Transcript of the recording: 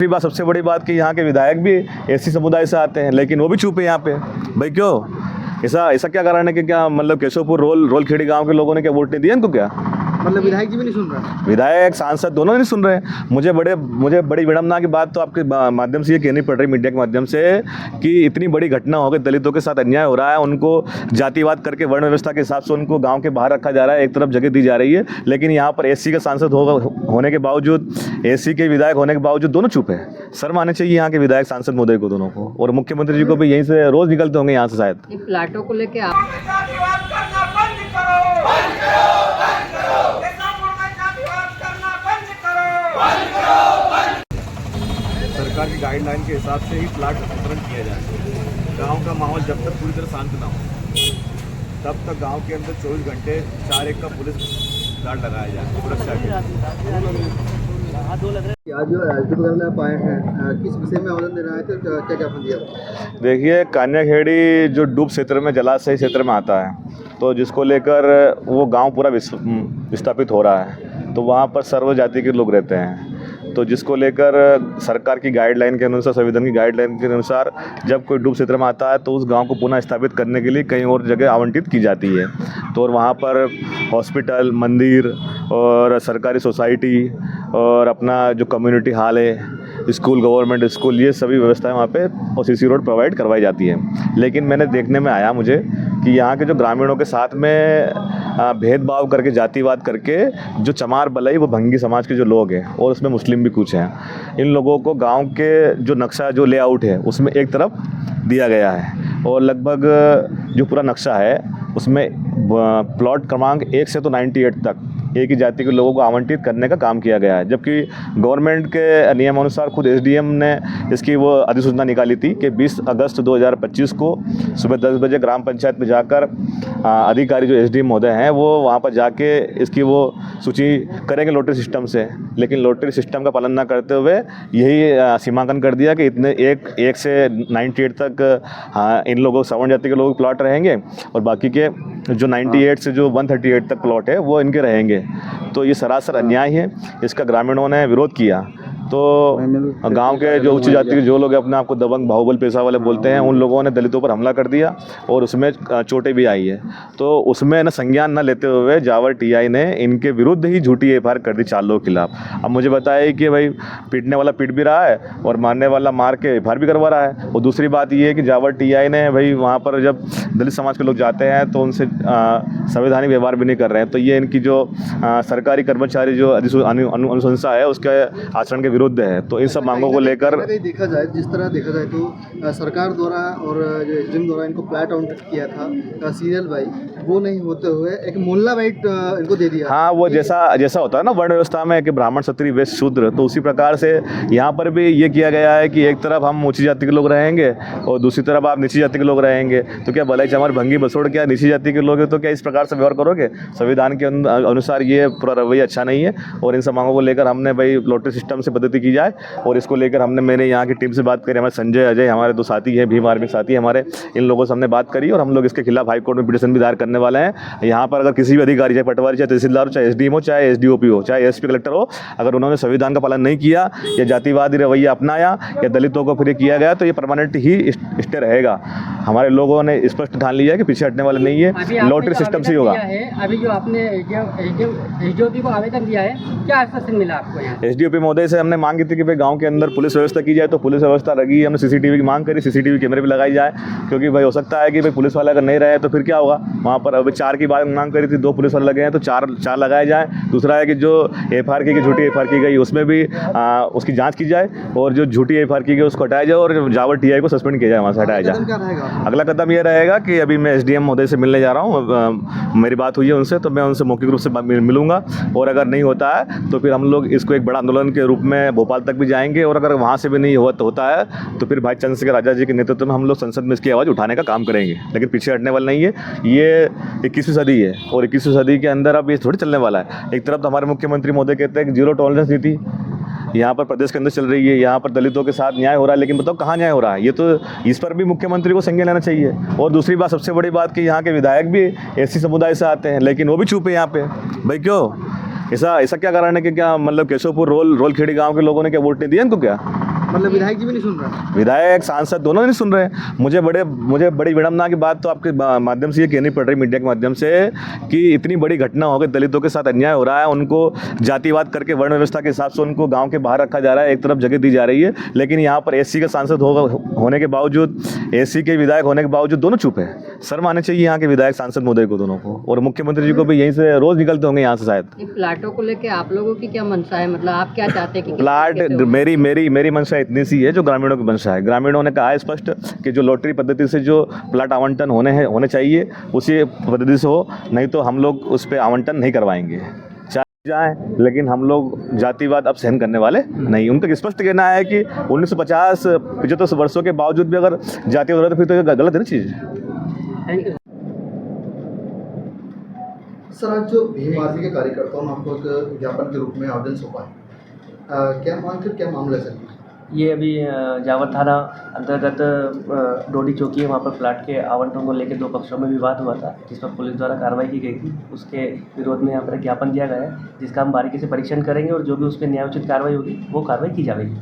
दूसरी बात, सबसे बड़ी बात कि यहाँ के विधायक भी एससी समुदाय से आते हैं, लेकिन वो भी चुप है यहाँ पे। भाई क्यों? ऐसा ऐसा क्या कारण है कि क्या मतलब केशवपुर रोलखेड़ी गांव के लोगों ने क्या वोट नहीं दिया इनको क्या? मतलब विधायक जी भी नहीं सुन रहा? विधायक सांसद दोनों नहीं सुन रहे हैं। मुझे बड़ी विडम्बना की बात तो आपके माध्यम से ये कहनी पड़ रही, मीडिया के माध्यम से, कि इतनी बड़ी घटना हो गई, दलितों के साथ अन्याय हो रहा है, उनको जातिवाद करके वर्ण व्यवस्था के हिसाब से उनको गांव के बाहर रखा जा रहा है, एक तरफ जगह दी जा रही है, लेकिन यहाँ पर एससी का सांसद होने के बावजूद, एससी के विधायक होने के बावजूद दोनों चुप है। शर्म आने चाहिए यहाँ के विधायक सांसद महोदय को, दोनों को, और मुख्यमंत्री जी को भी यहीं से रोज निकलते होंगे यहाँ से शायद। प्लाटों को लेके सरकार की गाइडलाइन के हिसाब से ही प्लाट वितरण किया जाए। गांव का माहौल जब तक पूरी तरह शांत ना हो, तब तक गांव के अंदर 24 घंटे 4-1 का पुलिस गार्ड लगाया जाए सुरक्षा के। आज जो कार्यालय पाए हैं, किस विषय में आवेदन देना है, तो क्या ज्ञापन दिया? देखिए, कान्याखेड़ी जो डूब क्षेत्र में, जलाशय क्षेत्र में आता है, तो जिसको लेकर वो गांव पूरा विस्थापित हो रहा है, तो वहाँ पर सर्व जाति के लोग रहते हैं, तो जिसको लेकर सरकार की गाइडलाइन के अनुसार, संविधान की गाइडलाइन के अनुसार, जब कोई डूब क्षेत्र में आता है तो उस गांव को पुनः स्थापित करने के लिए कहीं और जगह आवंटित की जाती है। तो और वहाँ पर हॉस्पिटल, मंदिर और सरकारी सोसाइटी और अपना जो कम्युनिटी हॉल है, स्कूल, गवर्नमेंट स्कूल, ये सभी व्यवस्थाएं वहाँ पे और सीसी रोड प्रोवाइड करवाई जाती है। लेकिन मैंने देखने में आया मुझे कि यहाँ के जो ग्रामीणों के साथ में भेदभाव करके, जातिवाद करके, जो चमार बलई, वो भंगी समाज के जो लोग हैं, और उसमें मुस्लिम भी कुछ हैं, इन लोगों को गांव के जो नक्शा, जो लेआउट है, उसमें एक तरफ दिया गया है, और लगभग जो पूरा नक्शा है उसमें प्लॉट क्रमांक 1 से तो 98 तक एक ही जाति के लोगों को आवंटित करने का काम किया गया है। जबकि गवर्नमेंट के नियमानुसार खुद एसडीएम ने इसकी वो अधिसूचना निकाली थी कि 20 अगस्त 2025 को सुबह 10 बजे ग्राम पंचायत में जाकर अधिकारी जो एसडीएम महोदय हैं वो वहाँ पर जाके इसकी वो सूची करेंगे लॉटरी सिस्टम से, लेकिन लॉटरी सिस्टम का पालन न करते हुए यही सीमांकन कर दिया कि इतने एक से 98 तक इन लोगों, सवर्ण जाति के लोगों के प्लॉट रहेंगे, और बाकी के जो 98 से जो 138 तक प्लॉट है वो इनके रहेंगे। तो ये सरासर अन्याय है, इसका ग्रामीणों ने विरोध किया। तो गांव के जो उच्च जाति के जो लोग अपने आप को दबंग, बाहुबल पेशा वाले बोलते हैं, उन लोगों ने दलितों पर हमला कर दिया और उसमें चोटें भी आई है। तो उसमें न संज्ञान न लेते हुए जावर टीआई ने इनके विरुद्ध ही झूठी एफआईआर कर दी 4 लोगों के खिलाफ। अब मुझे बताया कि भाई पीटने वाला पीट भी रहा है और मारने वाला मार के एफआईआर भी करवा रहा है। और दूसरी बात ये है कि जावर टीआई ने भाई वहाँ पर जब दलित समाज के लोग जाते हैं तो उनसे संवैधानिक व्यवहार भी नहीं कर रहे हैं। तो ये इनकी जो सरकारी कर्मचारी जो अनुशंसा है उसके आचरण के विरुद्ध है। तो इन सब मांगों को लेकर देखा जाए, जिस तरह देखा जाए तो सरकार द्वारा और जो एसडीएम द्वारा इनको प्लाट आवंटित किया था सीरियल वाइज, वो नहीं होते हुए एक मोहल्ला वाइज इनको दे दिया। हाँ, वो जैसा होता है ना वर्ण व्यवस्था में कि ब्राह्मण, क्षत्रिय, वैश्य, शूद्र, तो उसी प्रकार से यहाँ पर भी ये किया गया है कि एक तरफ हम ऊंची जाति के लोग रहेंगे और दूसरी तरफ आप नीची जाति के लोग रहेंगे। तो क्या भलाई चमार, भंगी, बसोड़ क्या नीची जाति के लोग हैं, तो क्या इस प्रकार से व्यवहार करोगे? संविधान के अनुसार ये पूरा रवैया अच्छा नहीं है। और इन सब मांगों को लेकर हमने भाई लॉटरी सिस्टम से पद्धति की जाए, और इसको लेकर मैंने यहाँ की टीम से बात करी, हमारे संजय, अजय, हमारे 2 साथी हैं, भीम आर्मी साथी हमारे, इन लोगों से हमने बात करी और हम लोग इसके खिलाफ हाईकोर्ट में पिटीशन भी दायर करने वाले हैं। यहाँ पर अगर किसी भी अधिकारी, चाहे पटवारी, चाहे तहसीलदार हो, चाहे एसडीएम हो, चाहे एसडीओपी हो, चाहे एसपी, कलेक्टर हो, अगर उन्होंने संविधान का पालन नहीं किया या जातिवादी रवैया अपनाया या दलितों को फिर किया गया, तो ये परमानेंट ही स्टे रहेगा। हमारे लोगों ने स्पष्ट ठान लिया है कि पीछे हटने वाले नहीं है, लॉटरी सिस्टम से ही होगा। अभी जो आपने एसडीओपी को आवेदन दिया है, क्या आश्वासन मिला आपको? यहाँ एसडीओपी महोदय से हमने मांग की थी कि भाई गांव के अंदर पुलिस व्यवस्था की जाए, तो पुलिस व्यवस्था लगी। हमने सीसीटीवी की मांग करी, सीसीटीवी कैमरे भी लगाई जाए, क्योंकि भाई हो सकता है कि भाई पुलिस वाले अगर नहीं रहे तो फिर क्या होगा वहाँ पर। अभी 4 की बात मांग करी थी, 2 पुलिस वाले लगे हैं तो 4 लगाए जाए। दूसरा है कि जो एफआईआर की झूठी एफआईआर की गई उसमें भी उसकी जाँच की जाए, और जो झूठी एफआईआर की गई उसको हटाया जाए, और जावर टीआई को सस्पेंड किया जाए, वहाँ से हटाया जाए। अगला कदम ये रहेगा कि अभी मैं एसडीएम महोदय से मिलने जा रहा हूँ, मेरी बात हुई है उनसे, तो मैं उनसे मौखिक रूप से मिलूंगा, और अगर नहीं होता है तो फिर हम लोग इसको एक बड़ा आंदोलन के रूप में भोपाल तक भी जाएंगे, और अगर वहाँ से भी नहीं होता है तो फिर भाई चंद्रशेखर राजा जी के नेतृत्व में हम लोग संसद में इसकी आवाज़ उठाने का काम करेंगे। लेकिन पीछे हटने वाला नहीं है। ये 21वीं सदी है, और 21वीं सदी के अंदर अब ये थोड़ी चलने वाला है। एक तरफ तो हमारे मुख्यमंत्री महोदय कहते हैं कि 0 टॉलरेंस नीति यहाँ पर प्रदेश के अंदर चल रही है, यहाँ पर दलितों के साथ न्याय हो रहा है, लेकिन बताओ कहाँ न्याय हो रहा है? ये तो इस पर भी मुख्यमंत्री को संज्ञान लेना चाहिए। और दूसरी बात, सबसे बड़ी बात कि यहाँ के विधायक भी एससी समुदाय से आते हैं, लेकिन वो भी चुप है यहाँ पे। भाई क्यों? ऐसा क्या कारण है कि क्या मतलब केशवपुर रोलखेड़ी गांव के लोगों ने क्या वोट नहीं दिया इनको क्या? मतलब विधायक जी भी नहीं सुन रहे? विधायक सांसद दोनों नहीं सुन रहे हैं। मुझे बड़ी विडम्बना की बात तो आपके माध्यम से ये कहनी पड़ रही, मीडिया के माध्यम से, कि इतनी बड़ी घटना हो गई, दलितों के साथ अन्याय हो रहा है, उनको जातिवाद करके वर्ण व्यवस्था के हिसाब से उनको गांव के बाहर रखा जा रहा है, एक तरफ जगह दी जा रही है, लेकिन यहाँ पर एससी का सांसद होने के बावजूद, एससी के विधायक होने के बावजूद दोनों चुप है। शर्म आने चाहिए यहाँ के विधायक सांसद महोदय को, दोनों को, और मुख्यमंत्री जी को भी यहीं से रोज निकलते होंगे यहाँ से शायद। प्लाटों को लेके आप लोगों की क्या मंशा है, मतलब आप क्या चाहते हैं कि प्लाट, मेरी मंशा इतनी सी है जो ग्रामीणों की मंशा है। ग्रामीणों ने कहा है स्पष्ट कि जो लॉटरी पद्धति से जो प्लाट आवंटन होने चाहिए उसी पद्धति से हो, नहीं तो हम लोग उस पर आवंटन नहीं करवाएंगे, चाहे जाएं, लेकिन हम लोग जातिवाद अब सहन करने वाले नहीं। उनका स्पष्ट कहना है कि 1950-75 वर्षों के बावजूद भी अगर जातिवाद हो रहा है तो फिर तो ये गलत है ना चीज़। Thank you. सर, आज जो भीम आर्मी के कार्यकर्ताओं ने आपको एक ज्ञापन के रूप में आवेदन सौंपा है, क्या मांग थे, क्या मामला है सर? ये अभी जावर थाना अंतर्गत डोडी चौकी है, वहाँ पर प्लाट के आवंटन को लेकर 2 पक्षों में विवाद हुआ था, जिस पर पुलिस द्वारा कार्रवाई की गई थी। उसके विरोध में यहाँ पर एक ज्ञापन दिया गया है, जिसका हम बारीकी से परीक्षण करेंगे और जो भी उस पर न्यायोचित कार्रवाई होगी वो कार्रवाई की जाएगी।